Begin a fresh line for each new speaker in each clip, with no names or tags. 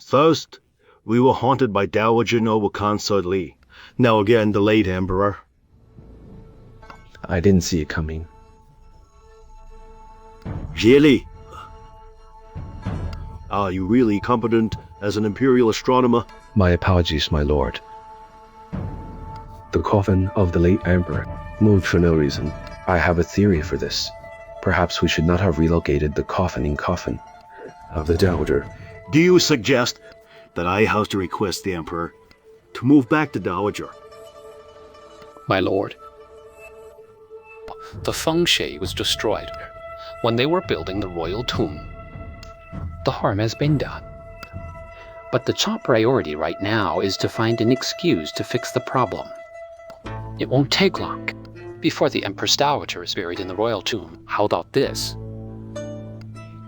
First, we were haunted by Dowager Noble Consort Li. Now again, the late Emperor.
I didn't see it coming.
Really? Are you really competent as an imperial astronomer?
My apologies, my lord. The coffin of the late emperor moved for no reason. I have a theory for this. Perhaps we should not have relocated the coffin of the dowager.
Do you suggest that I have to request the Emperor to move back to Dowager?
My lord, the feng shui was destroyed when they were building the royal tomb. The harm has been done. But the top priority right now is to find an excuse to fix the problem. It won't take long before the Empress Dowager is buried in the royal tomb. How about this?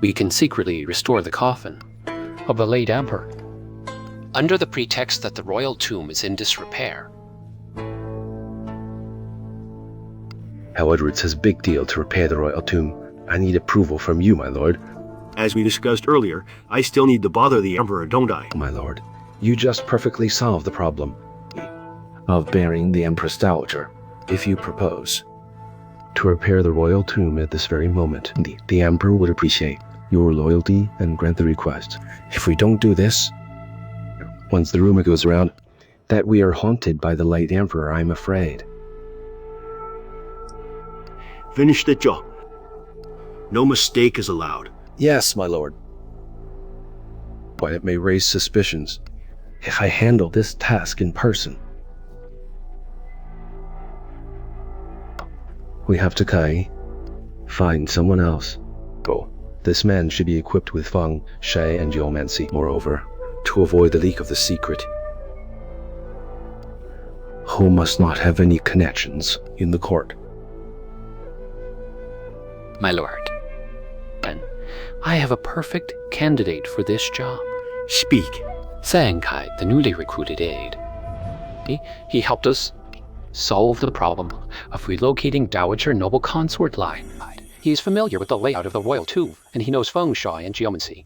We can secretly restore the coffin of the late emperor, under the pretext that the royal tomb is in disrepair.
However, it's a big deal to repair the royal tomb. I need approval from you, my lord.
As we discussed earlier, I still need to bother the Emperor, don't I?
My lord, you just perfectly solved the problem of burying the Empress Dowager. If you propose to repair the royal tomb at this very moment, the Emperor would appreciate your loyalty and grant the request. If we don't do this, once the rumor goes around that we are haunted by the late Emperor, I'm afraid.
Finish the job. No mistake is allowed.
Yes, my lord. But it may raise suspicions if I handle this task in person. We have to find someone else. Oh, this man should be equipped with feng shui and geomancy. Moreover, to avoid the leak of the secret, who must not have any connections in the court.
My lord, I have a perfect candidate for this job.
Speak.
Zang Hai, the newly recruited aide. He helped us solve the problem of relocating Dowager Noble Consort Line. He is familiar with the layout of the royal tomb, and he knows feng shui and geomancy.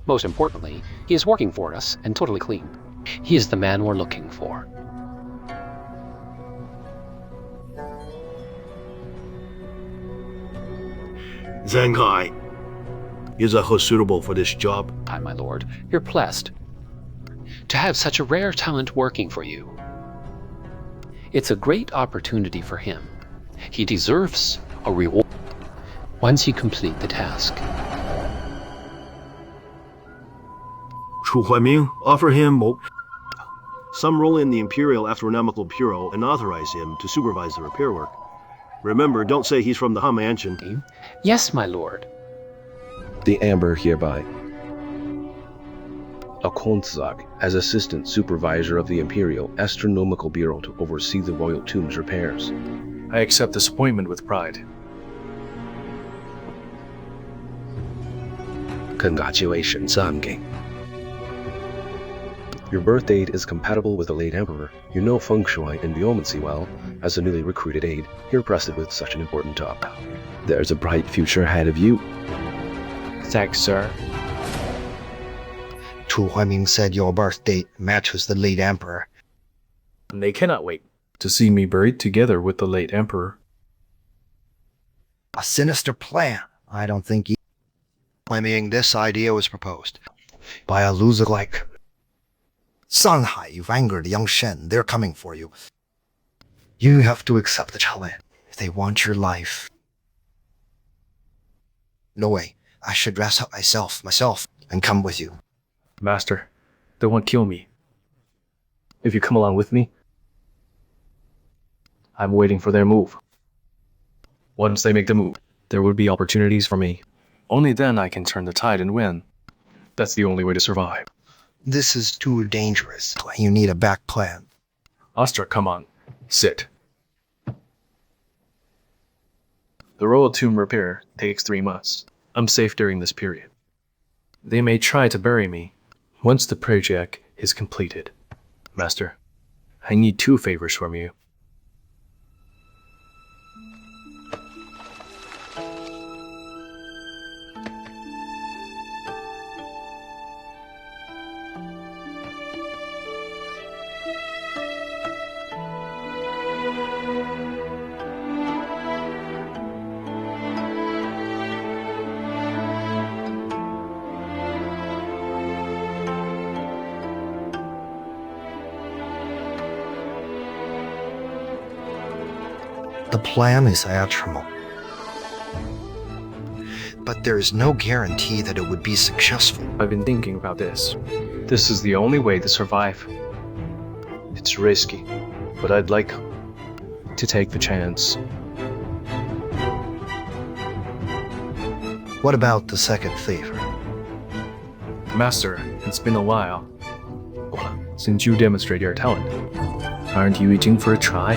Most importantly, he is working for us and totally clean. He is the man we're looking for.
Zang Hai is suitable for this job.
Hi, my lord. You're blessed to have such a rare talent working for you. It's a great opportunity for him. He deserves a reward once he completes the task.
Chu Huaiming, offer him some role in the Imperial Astronomical Bureau and authorize him to supervise the repair work. Remember, don't say he's from the Han Mansion.
Yes, my lord.
The Amber hereby appoints Zhang as Assistant Supervisor of the Imperial Astronomical Bureau to oversee the royal tomb's repairs.
I accept this appointment with pride.
Congratulations, Zhang. Your birth date is compatible with the late Emperor. You know feng shui and geomancy well. As a newly recruited aide, you're trusted with such an important job. There's a bright future ahead of you.
Thanks, sir.
Chu Huaiming said your birth date matches the late emperor.
They cannot wait to see me buried together with the late emperor.
A sinister plan. I don't think Huaiming, this idea was proposed by a loser like Zang Hai. You've angered young Chen. They're coming for you. You have to accept the challenge. They want your life. No way. I should dress up myself, and come with you.
Master, they won't kill me. If you come along with me, I'm waiting for their move. Once they make the move, there would be opportunities for me. Only then I can turn the tide and win. That's the only way to survive.
This is too dangerous. You need a back plan.
Astra, come on. Sit. The royal tomb repair takes 3 months. I'm safe during this period. They may try to bury me once the project is completed. Master, I need 2 favors from you.
plan is admirable, but there is no guarantee that it would be successful.
I've been thinking about this. This is the only way to survive. It's risky, but I'd like to take the chance.
What about the second favor?
Master, it's been a while since you demonstrated your talent. Aren't you itching for a try?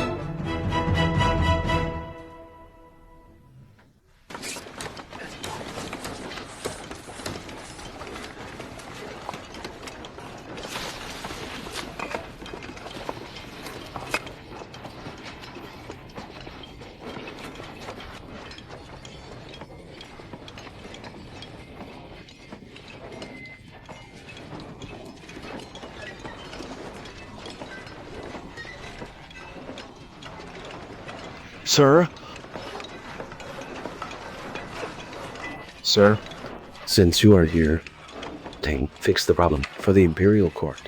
Sir?
Sir?
Since you are here, Tang, fix the problem for the Imperial Court.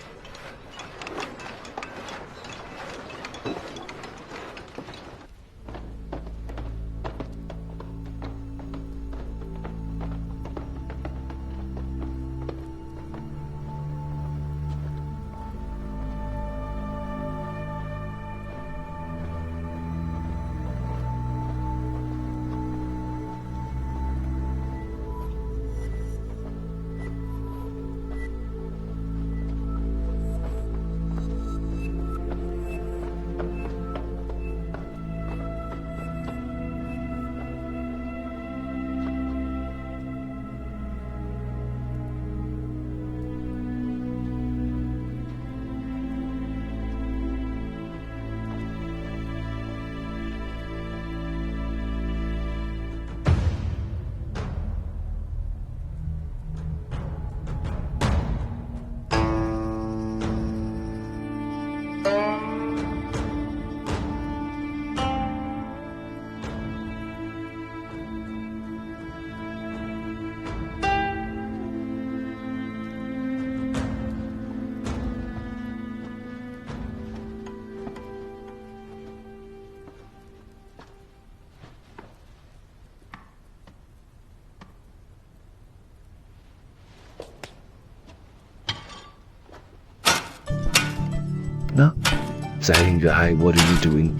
Zhang Hai, what are you doing?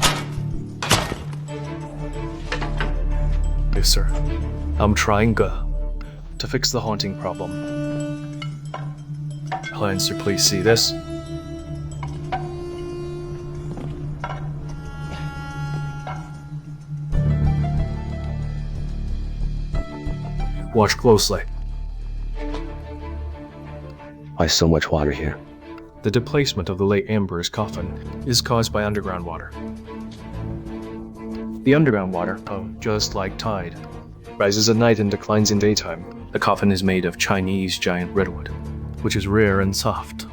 Yes, sir. I'm trying to fix the haunting problem. Lancer, please see this. Watch closely.
Why so much water here?
The displacement of the late Emperor's coffin is caused by underground water. The underground water, just like tide, rises at night and declines in daytime. The coffin is made of Chinese giant redwood, which is rare and soft.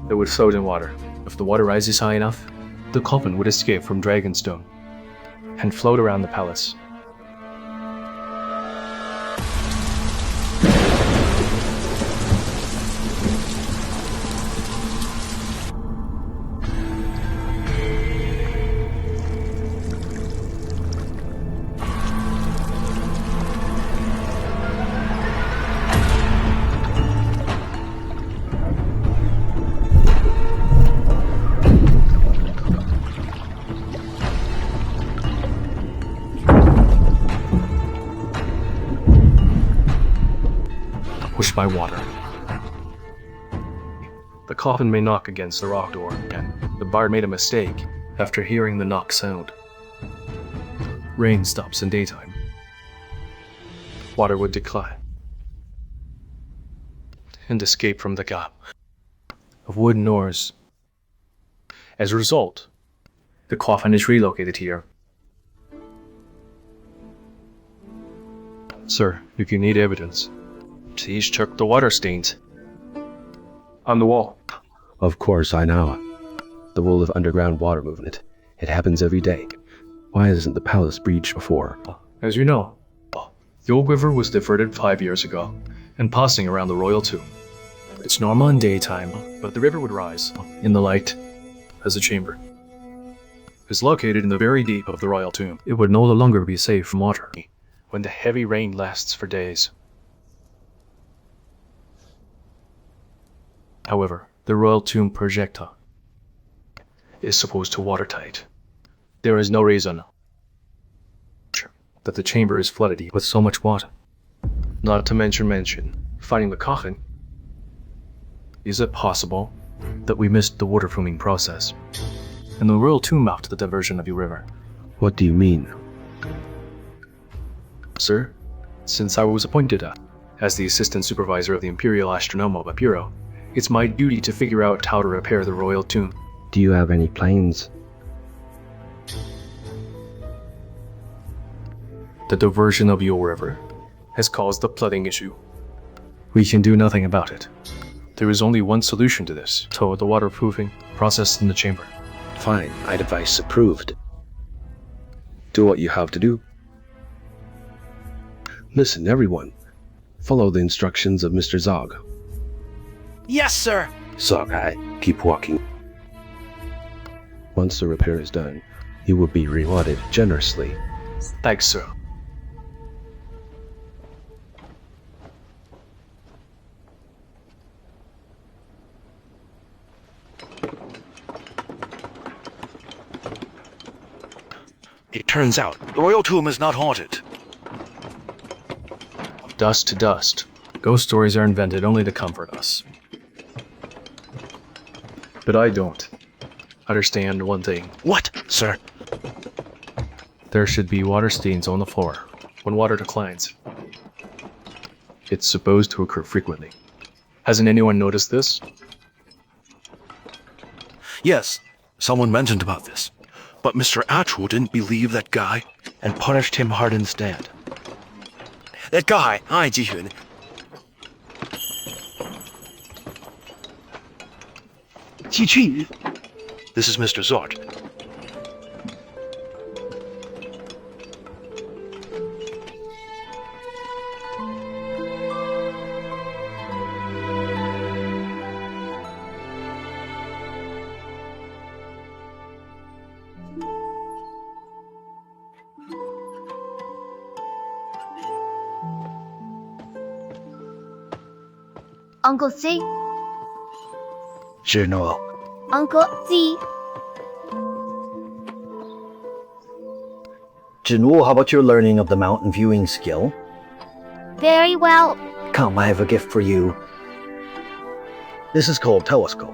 It would float in water. If the water rises high enough, the coffin would escape from Dragonstone and float around the palace. Pushed by water. The coffin may knock against the rock door, and the bard made a mistake after hearing the knock sound. Rain stops in daytime. Water would decline and escape from the gap of wooden oars. As a result, the coffin is relocated here. Sir, if you need evidence, please check the water stains on the wall.
Of course, I know. The rule of underground water movement. It happens every day. Why isn't the palace breached before?
As you know, the old river was diverted 5 years ago and passing around the royal tomb. It's normal in daytime, but the river would rise in the light as a chamber. is located in the very deep of the royal tomb. It would no longer be safe from water when the heavy rain lasts for days. However, the royal tomb projectile is supposed to watertight. There is no reason that the chamber is flooded with so much water. Not to mention finding the coffin. Is it possible that we missed the water foaming process and the royal tomb after the diversion of the river?
What do you mean?
Sir, since I was appointed as the assistant supervisor of the Imperial Astronomical Bureau, it's my duty to figure out how to repair the royal tomb.
Do you have any plans?
The diversion of your river has caused the flooding issue. We can do nothing about it. There is only one solution to this: tow the waterproofing process in the chamber.
Fine, I device approved. Do what you have to do. Listen, everyone. Follow the instructions of Mr. Zhang.
Yes, sir.
Zhang Hai, keep walking. Once the repair is done, you will be rewarded generously.
Thanks, sir.
It turns out the royal tomb is not haunted.
Dust to dust. Ghost stories are invented only to comfort us. But I don't understand one thing.
What, sir?
There should be water stains on the floor when water declines. It's supposed to occur frequently. Hasn't anyone noticed this?
Yes, someone mentioned about this. But Mr. Achu didn't believe that guy and punished him hard instead. That guy, Ai Jiyun. Qi. This is Mr. Zort.
Uncle C?
是诺。
Uncle Z?
知奴, how about your learning of the mountain viewing skill?
Very well.
Come, I have a gift for you. This is called telescope.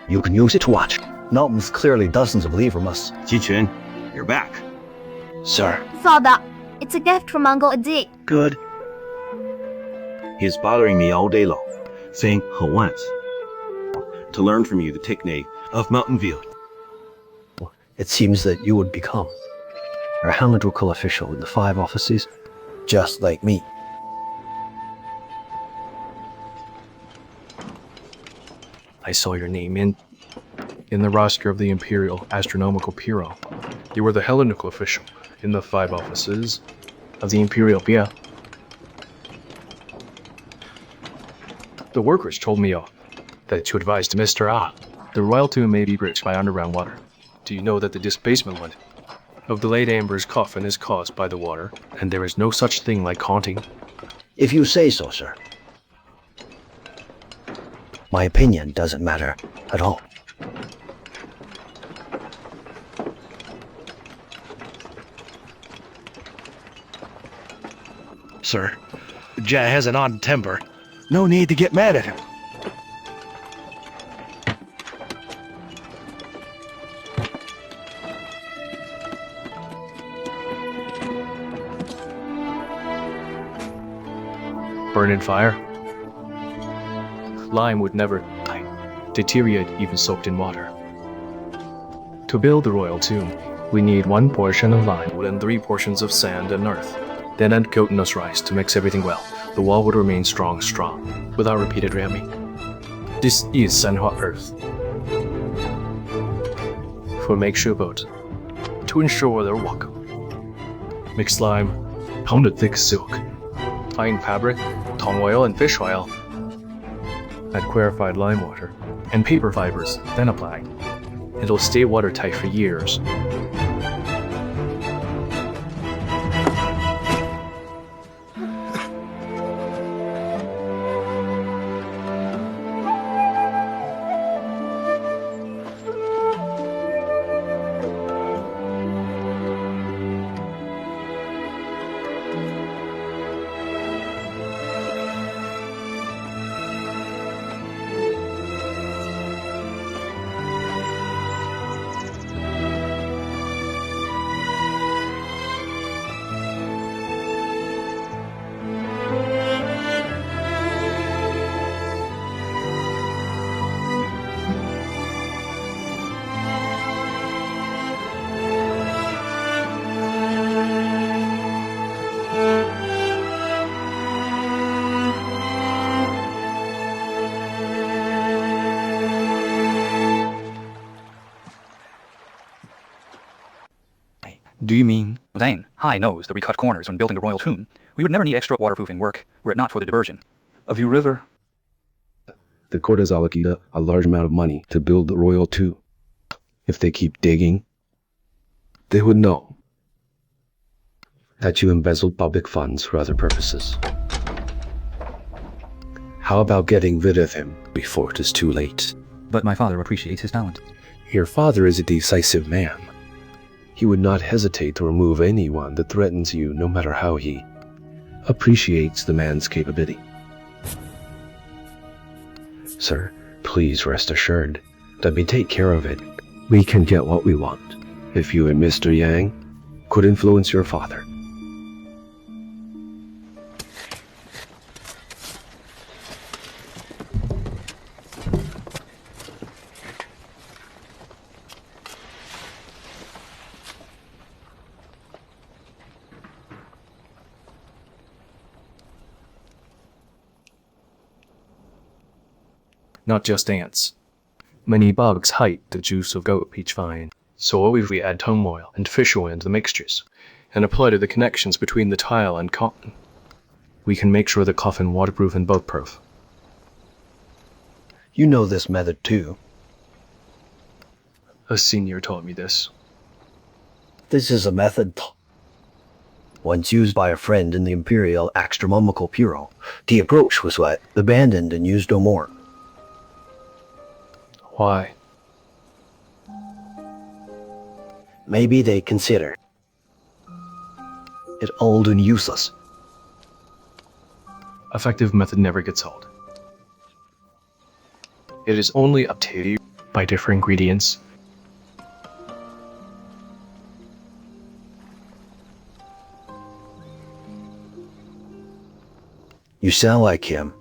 You can use it to watch mountains clearly dozens of leagues from us.
Jichun, you're back.
Sir.
Saw that. It's a gift from Uncle Z.
Good. He's bothering me all day long, saying once to learn from you the technique of mountain view.
It seems that you would become our local official in the 5 offices, just like me.
I saw your name in the roster of the Imperial Astronomical Bureau. You were the Hellenical official in the 5 offices of the Imperial Bureau. The workers told me that you advised Mr. Ah. The royal tomb may be bridged by underground water. Do you know that the displacement of the late Amber's coffin is caused by the water, and there is no such thing like haunting?
If you say so, sir. My opinion doesn't matter at all.
Sir, Zhan has an odd temper. No need to get mad at him.
Burn in fire? Lime would never deteriorate even soaked in water. To build the royal tomb, we need 1 portion of lime wood and 3 portions of sand and earth. Then add glutinous rice to mix everything well. The wall would remain strong, without repeated ramming. This is Sanhua earth. For makeshift boat, to ensure their walk. Mix lime, pounded thick silk, fine fabric, tongue oil and fish oil. Add clarified lime water and paper fibers, then apply. It'll stay watertight for years.
Do you mean Zang Hai knows that we cut corners when building the royal tomb? We would never need extra waterproofing work were it not for the diversion of your river.
The court has allocated a large amount of money to build the royal tomb. If they keep digging, they would know that you embezzled public funds for other purposes. How about getting rid of him before it is too late?
But my father appreciates his talent.
Your father is a decisive man. He would not hesitate to remove anyone that threatens you, no matter how he appreciates the man's capability. Sir, please rest assured that we take care of it. We can get what we want if you and Mr. Yang could influence your father.
Not just ants. Many bugs hide the juice of goat peach vine. So if we add tongue oil and fish oil into the mixtures, and apply to the connections between the tile and cotton, we can make sure the coffin waterproof and bug-proof.
You know this method too.
A senior taught me this.
This is a method once used by a friend in the Imperial Astronomical Bureau. The approach was what? Abandoned and used no more.
Why?
Maybe they consider it old and useless.
Effective method never gets old. It is only updated by different ingredients.
You sound like him.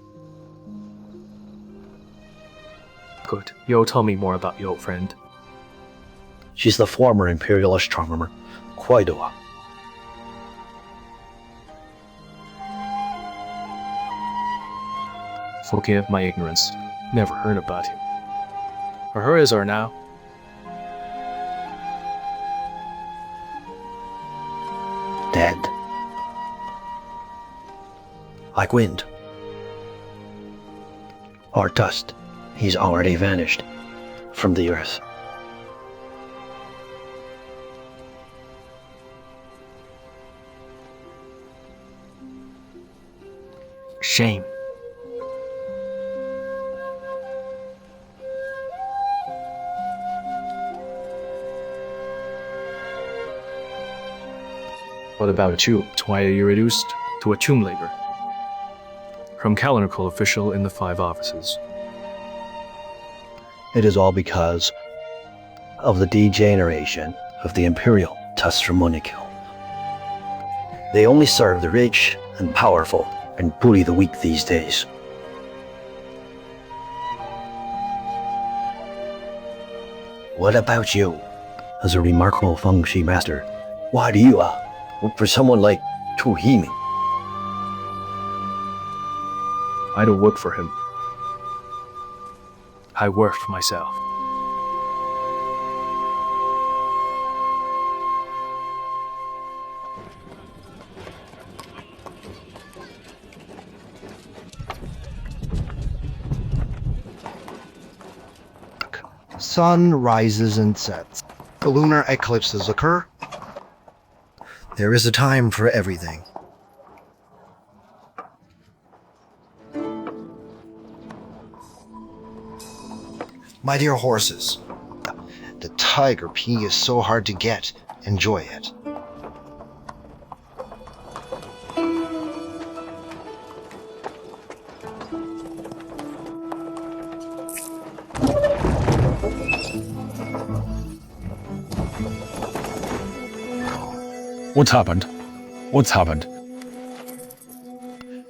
Good. Yo, tell me more about your old friend.
She's the former Imperial astronomer, Guoqiang.
Forgive my ignorance. Never heard about him. Her is are now.
Dead. Like wind. Or dust. He's already vanished from the earth.
Shame.
What about you? Why are you reduced to a tomb labor? From calendrical official in the 5 offices.
It is all because of the degeneration of the Imperial Testimonial. They only serve the rich and powerful and bully the weak these days. What about you? As a remarkable feng shui master, why do you work for someone like Tu Himi?
I don't work for him. I work for myself.
sun rises and sets. The lunar eclipses occur. There is a time for everything. My dear horses, the tiger pea is so hard to get. Enjoy it.
What's happened? What's happened?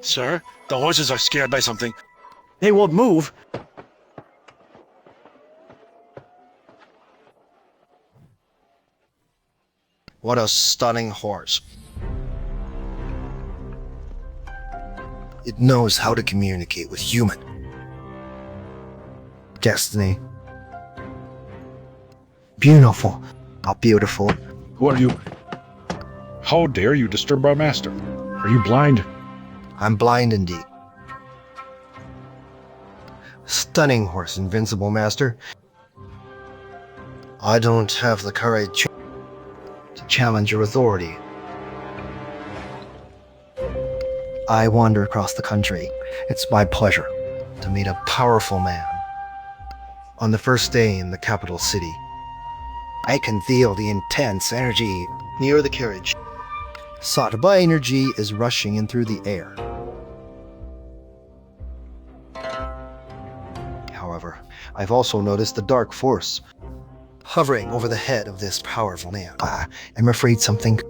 Sir, the horses are scared by something. They won't move.
What a stunning horse. It knows how to communicate with human. Destiny. Beautiful. How beautiful.
Who are you? How dare you disturb our master? Are you blind?
I'm blind indeed. Stunning horse, invincible master. I don't have the courage to challenge your authority. I wander across the country. It's my pleasure to meet a powerful man. On the first day in the capital city, I can feel the intense energy near the carriage. Sataba energy is rushing in through the air. However, I've also noticed the dark force hovering over the head of this powerful man. I'm afraid something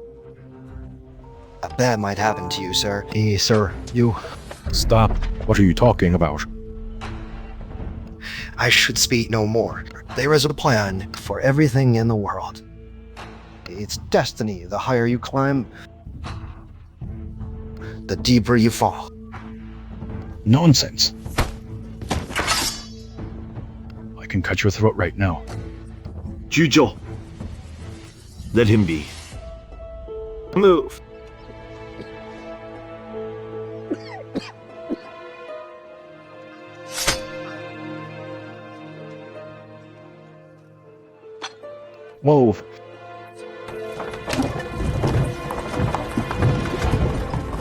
bad might happen to you, sir. Sir, you...
Stop. What are you talking about?
I should speak no more. There is a plan for everything in the world. It's destiny. The higher you climb, the deeper you fall.
Nonsense. I can cut your throat right now.
Zhou, let him be. Move.
Move.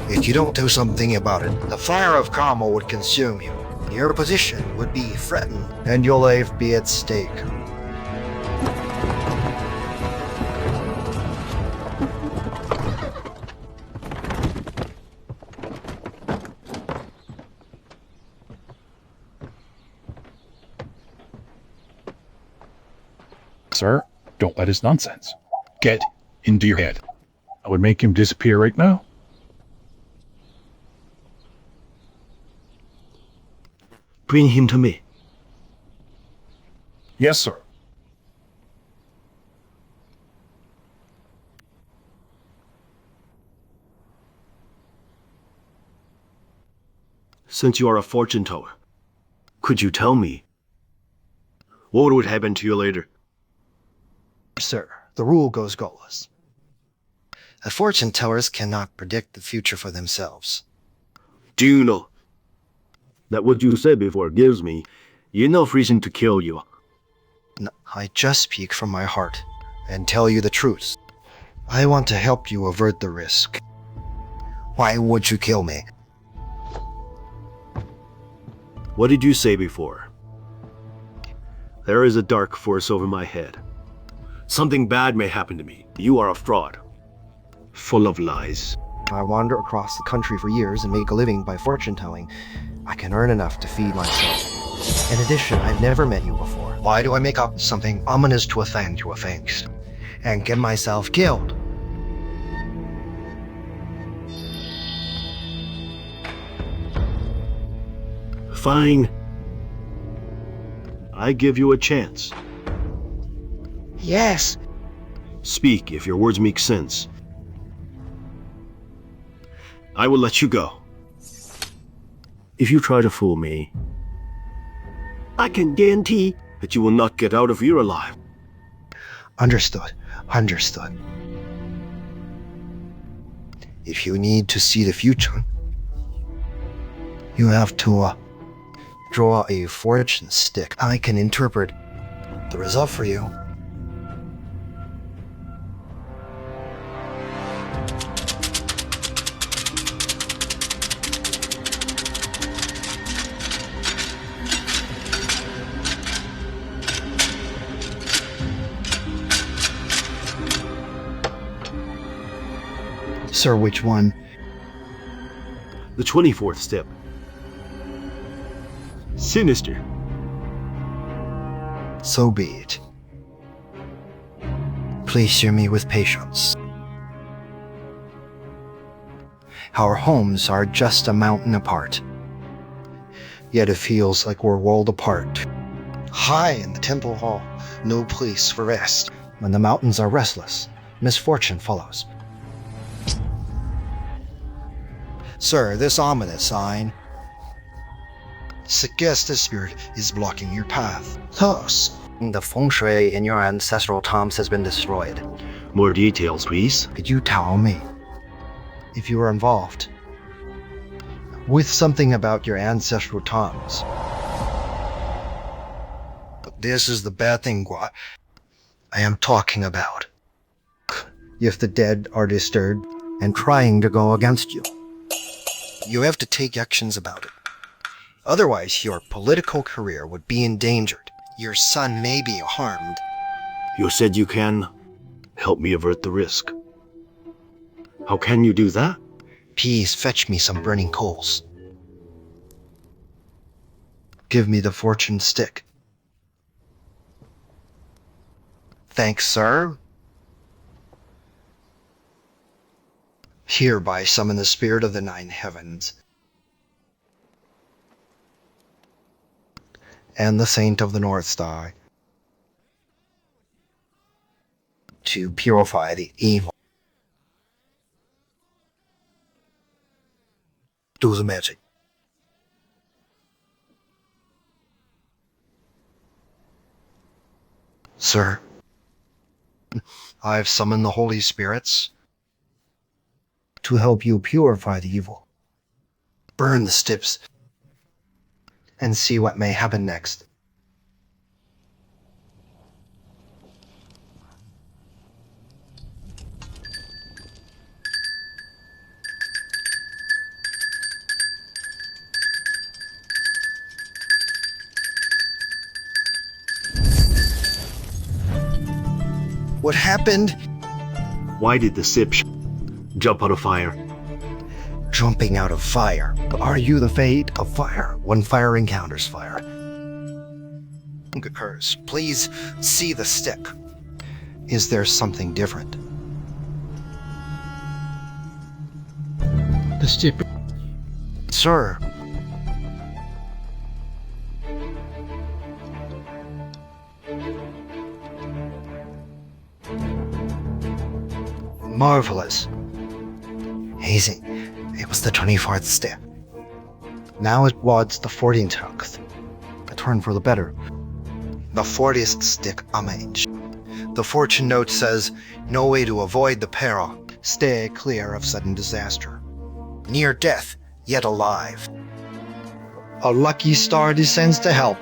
If you don't do something about it, the fire of karma would consume you. Your position would be threatened, and your life be at stake.
Sir, don't let his nonsense get into your head. I would make him disappear right now.
Bring him to me.
Yes, sir.
Since you are a fortune teller, could you tell me what would happen to you later?
Sir, the rule goes goalless. The fortune tellers cannot predict the future for themselves.
Do you know that what you said before gives me enough reason to kill you?
No, I just speak from my heart and tell you the truth. I want to help you avert the risk. Why would you kill me?
What did you say before? There is a dark force over my head. Something bad may happen to me. You are a fraud, full of lies.
I wander across the country for years and make a living by fortune telling. I can earn enough to feed myself. In addition, I've never met you before. Why do I make up something ominous to offend your thanks and get myself killed?
Fine. I give you a chance.
Yes.
Speak if your words make sense. I will let you go. If you try to fool me, I can guarantee that you will not get out of here alive.
Understood. Understood. If you need to see the future, you have to draw a fortune stick. I can interpret The result for you. Sir, which one?
The 24th step. Sinister.
So be it. Please hear me with patience. Our homes are just a mountain apart. Yet it feels like we're worlds apart. High in the temple hall, no place for rest. When the mountains are restless, misfortune follows. Sir, this ominous sign suggests the spirit is blocking your path. Thus, the feng shui in your ancestral tombs has been destroyed.
More details, please.
Could you tell me if you were involved with something about your ancestral tombs? This is the bad thing I am talking about. If the dead are disturbed and trying to go against you, you have to take actions about it. Otherwise, your political career would be endangered. Your son may be harmed.
You said you can help me avert the risk. How can you do that?
Please fetch me some burning coals. Give me the fortune stick. Thanks, sir. Hereby summon the spirit of the 9 heavens and the saint of the North Star to purify the evil. Do the magic. Sir, I've summoned the holy spirits to help you purify the evil. Burn the sticks and see what may happen next. What happened?
Why did the sip jump out of fire?
Jumping out of fire. Are you the fate of fire when fire encounters fire? Occurs. Please see the stick. Is there something different?
The stick.
Sir. Marvelous. Amazing. It was the 24th step. Now it was the 14th. A turn for the better. The 40th stick emerged. The fortune note says, no way to avoid the peril. Stay clear of sudden disaster. Near death, yet alive. A lucky star descends to help.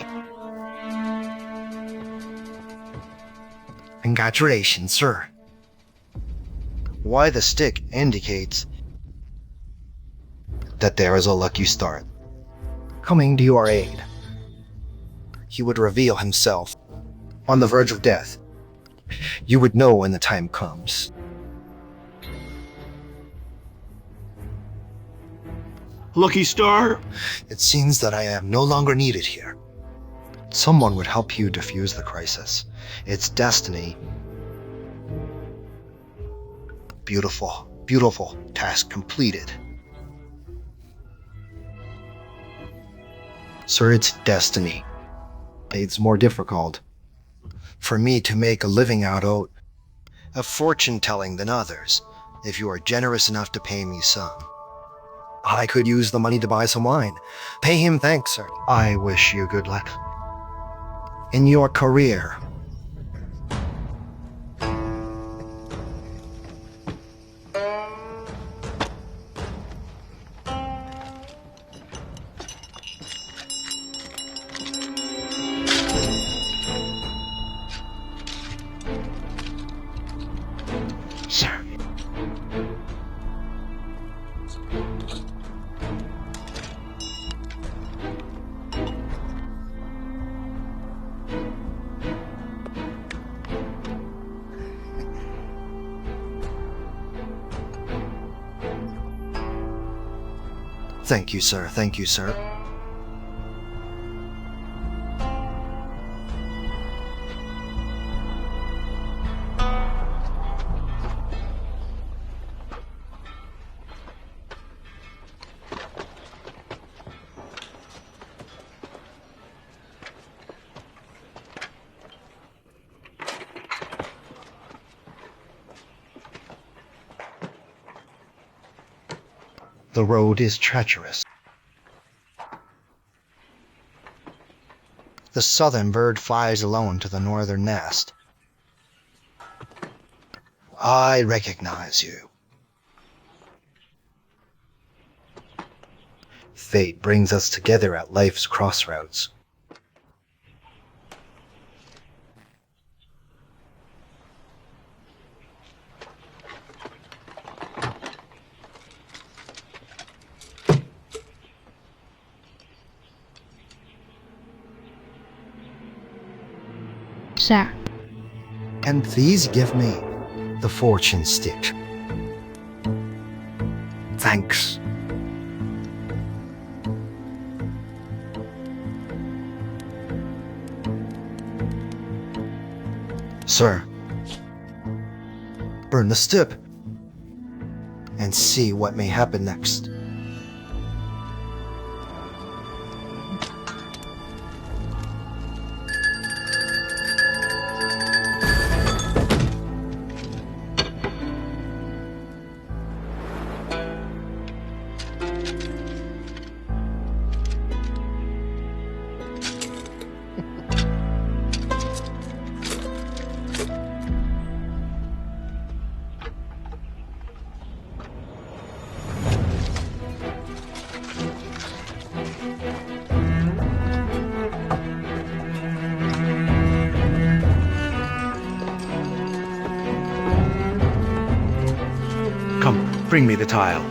Congratulations, sir. Why the stick indicates that there is a lucky star coming to your aid. He would reveal himself on the verge of death. You would know when the time comes.
Lucky star?
It seems that I am no longer needed here. Someone would help you defuse the crisis. It's destiny. Beautiful, beautiful task completed. Sir, it's destiny. It's more difficult for me to make a living out of fortune-telling than others, if you are generous enough to pay me some. I could use the money to buy some wine. Pay him thanks, sir. I wish you good luck in your career. Thank you, sir. Thank you, sir. The road is treacherous. The southern bird flies alone to the northern nest. I recognize you. Fate brings us together at life's crossroads.
Sir.
And please give me the fortune stick. Thanks. Sir, burn the stick and see what may happen next.
Come, bring me the tile.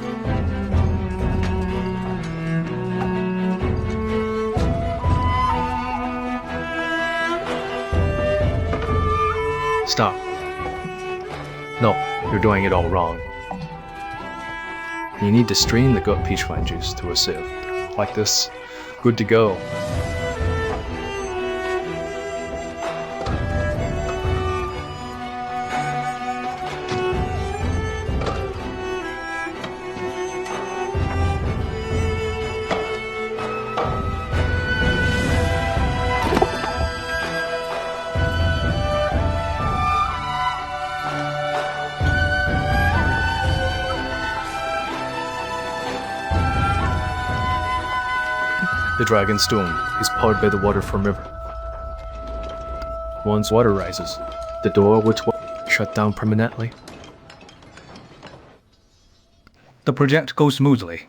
Stop. No, you're doing it all wrong. You need to strain the gut peach wine juice through a sieve. Like this. Good to go. The dragon's stone is powered by the water from river. Once water rises, the door which will shut down permanently.
The project goes smoothly.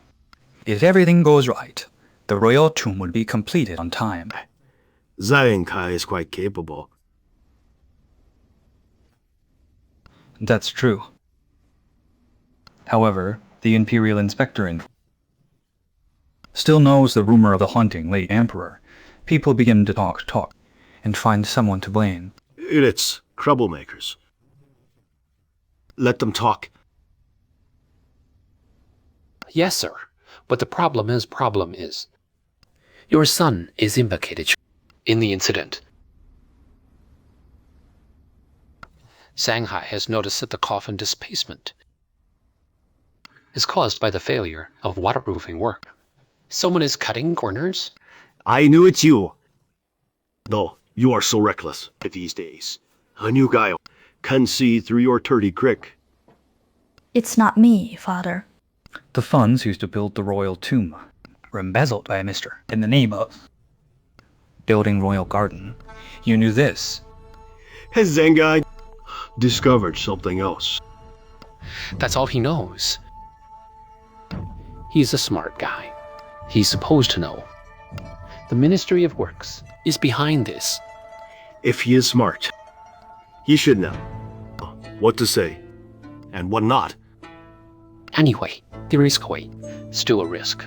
If everything goes right, the royal tomb will be completed on time.
Zang Hai is quite capable.
That's true. However, the Imperial Inspector still knows the rumor of the haunting late Emperor. People begin to talk, and find someone to blame.
Idiots, troublemakers. Let them talk.
Yes, sir. But the problem is, your son is implicated in the incident. Zang Hai has noticed that the coffin displacement is caused by the failure of waterproofing work. Someone is cutting corners?
I knew it's you. Though, you are so reckless these days. A new guy can see through your dirty trick.
It's not me, Father.
The funds used to build the royal tomb were embezzled by a mister in the name of building royal garden. You knew this.
Has Zang Hai discovered something else?
That's all he knows. He's a smart guy. He's supposed to know. The Ministry of Works is behind this.
If he is smart, he should know what to say and what not.
Anyway, there is still a risk.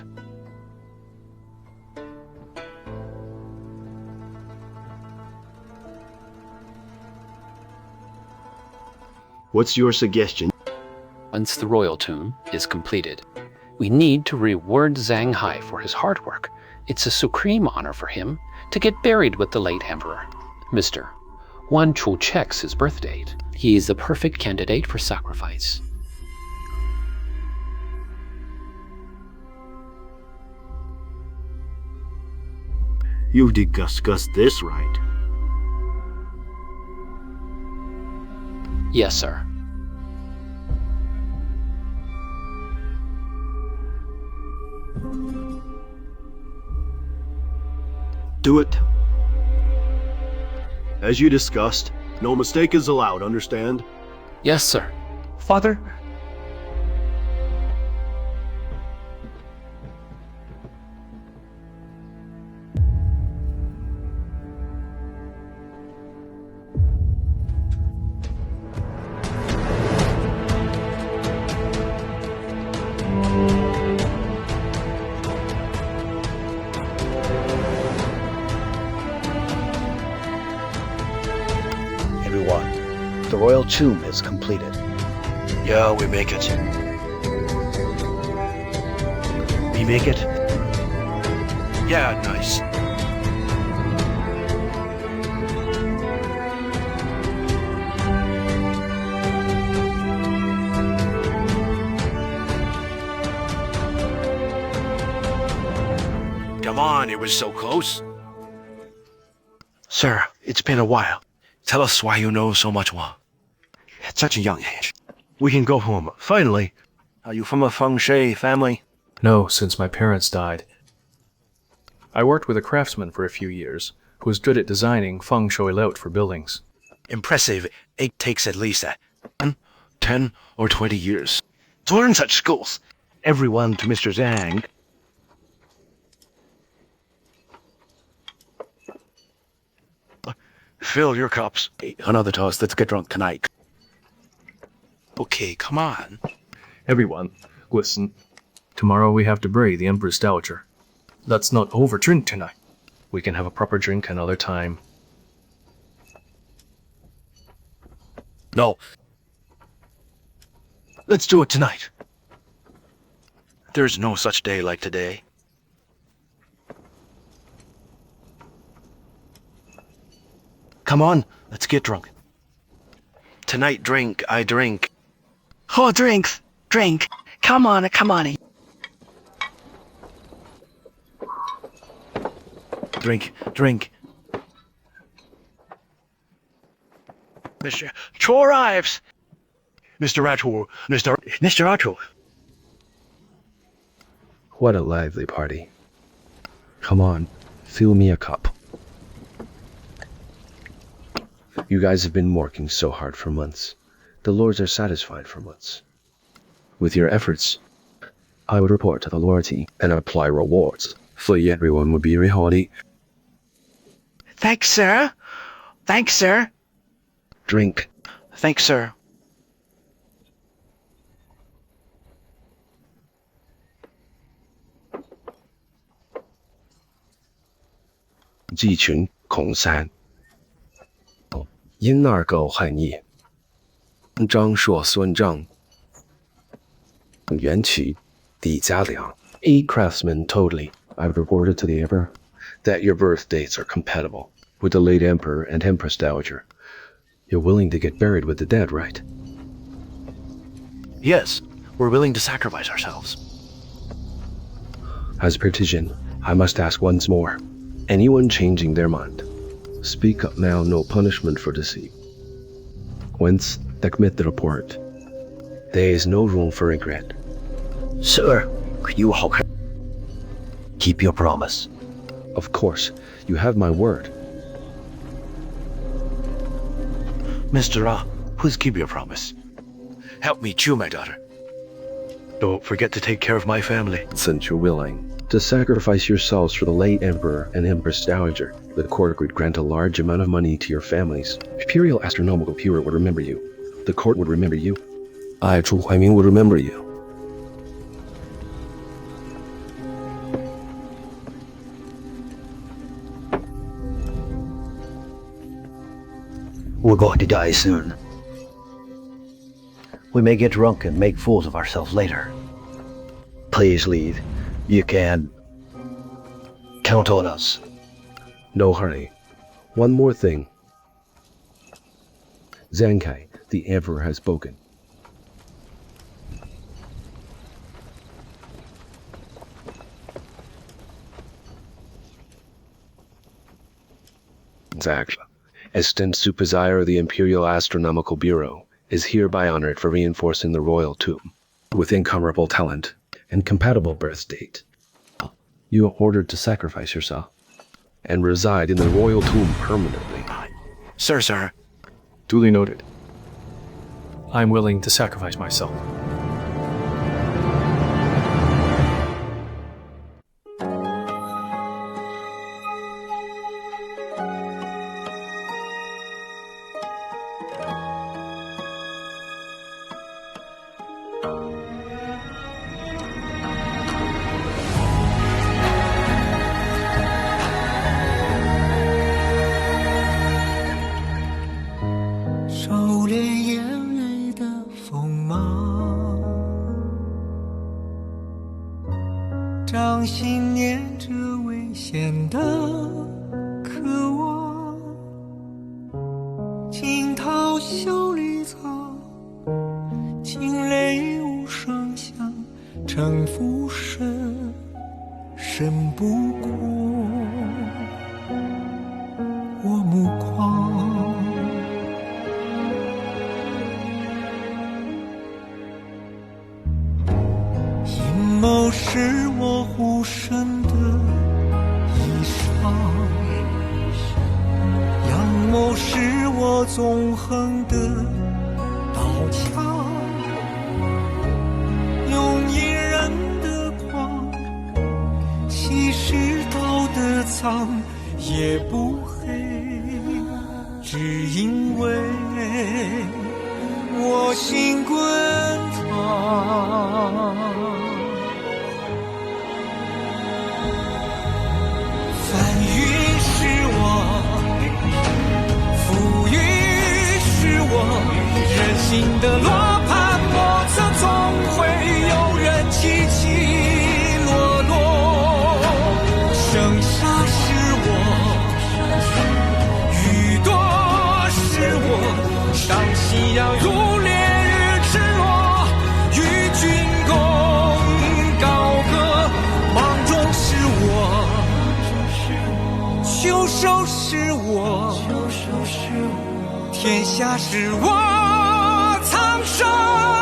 What's your suggestion?
Once the royal tomb is completed, We need to reward Zang Hai for his hard work. It's a supreme honor for him to get buried with the late emperor. Mr. Wan Chu checks his birth date. He is the perfect candidate for sacrifice.
You've discussed this, right?
Yes, sir.
Do it. As you discussed, no mistake is allowed, understand?
Yes, sir.
Father?
Everyone, the royal tomb is completed.
Yeah, we make it. We make it? Yeah, nice. Come on, it was so close. Sir, it's been a while. Tell us why you know so much, Huang. At such a young age. We can go home, finally. Are you from a feng shui family?
No, since my parents died. I worked with a craftsman for a few years, who was good at designing feng shui layout for buildings.
Impressive. It takes at least 10 or 20 years to learn such skills. Everyone to Mr. Zhang. Fill your cups. Another toast. Let's get drunk tonight. Okay, come on.
Everyone, listen. Tomorrow we have to bury the Empress Dowager. Let's not overdrink tonight. We can have a proper drink another time.
No. Let's do it tonight. There's no such day like today. Come on, let's get drunk. Tonight, I drink.
Oh, drink. Come on.
Drink. Mr. Cho arrives. Mr. Ratu.
What a lively party. Come on, fill me a cup. You guys have been working so hard for months. The lords are satisfied for months. With your efforts, I would report to the lordity and apply rewards. So everyone would be rewarded.
Thanks, sir.
Drink.
Thanks, sir.
Ji Qun Kong San. 因二狗害逆，张硕孙张，元曲李家良. A craftsman totally. I've reported to the emperor that your birth dates are compatible with the late emperor and empress dowager. You're willing to get buried with the dead, right?
Yes, we're willing to sacrifice ourselves.
As per Tijin, I must ask once more. Anyone changing their mind, speak up now, no punishment for deceit. Once they commit the report, there is no room for regret.
Sir, could you keep your promise?
Of course, you have my word.
Mr. Ra, please keep your promise. Help me chew my daughter. Don't forget to take care of my family.
Since you're willing to sacrifice yourselves for the late emperor and empress dowager, the court would grant a large amount of money to your families. Imperial Astronomical Bureau would remember you. The court would remember you. I, Zhu Huaiming, would remember you.
We're going to die soon. We may get drunk and make fools of ourselves later. Please leave. You can count on us.
No hurry. One more thing. Zang Hai, the Emperor has spoken. Zhang, Assistant Supervisor of the Imperial Astronomical Bureau, is hereby honored for reinforcing the royal tomb with incomparable talent and compatible birth date. You are ordered to sacrifice yourself and reside in the royal tomb permanently.
Sir.
Duly noted. I'm willing to sacrifice myself.
天下是我苍生。